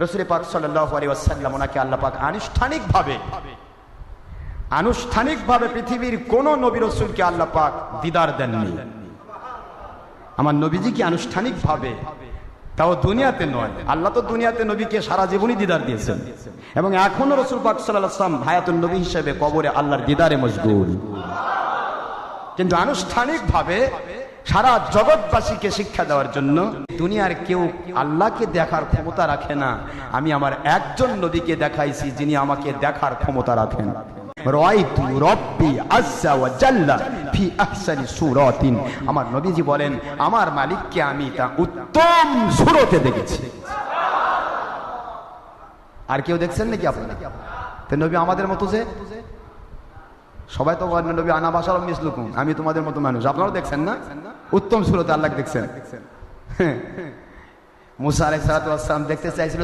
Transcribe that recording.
রাসূল পাক সাল্লাল্লাহু আলাইহি ওয়াসাল্লাম ওনাকে আল্লাহ পাক আনুষ্ঠানিকভাবে পৃথিবীর কোন নবী রাসূলকে আল্লাহ পাক দিদার দেননি। আমার নবীজিকে আনুষ্ঠানিকভাবে, তাও দুনিয়াতে নয়। আল্লাহ তো দুনিয়াতে নবীকে সারা জীবনই দিদার দিয়েছেন এবং এখনো রাসূল পাক সাল্লাল্লাহু আলাইহি ওয়াসাল্লাম হায়াতুন নবী হিসেবে কবরে আল্লাহর দিদারে মশগুল। কিন্তু আনুষ্ঠানিকভাবে সারা জগৎবাসীকে শিক্ষা দেওয়ার জন্য দুনিয়ার কেউ আল্লাহকে দেখার ক্ষমতা রাখে না। আমি আমার একজন নবীকে দেখাইছি যিনি আমাকে দেখার ক্ষমতা রাখেন। রাআইতু রাব্বি আযজা ওয়া জাল্লা ফি আহসানি সূরাতিন। আমার নবীজি বলেন আমার মালিককে আমি তা উত্তম সূরতে দেখেছি। আর কেউ দেখছেন নাকি আপনারা? তো নবী আমাদের মতো যে সবাই তো বলেন নবী আনা বাশারুম মিসলুকুম, আমি তোমাদের মতো মানুষ। আপনারাও দেখছেন না উত্তম সূরতে আল্লাহ দেখছেন। মুসা আলাইহিস সালাতু ওয়াস সালাম দেখতে চাইছিল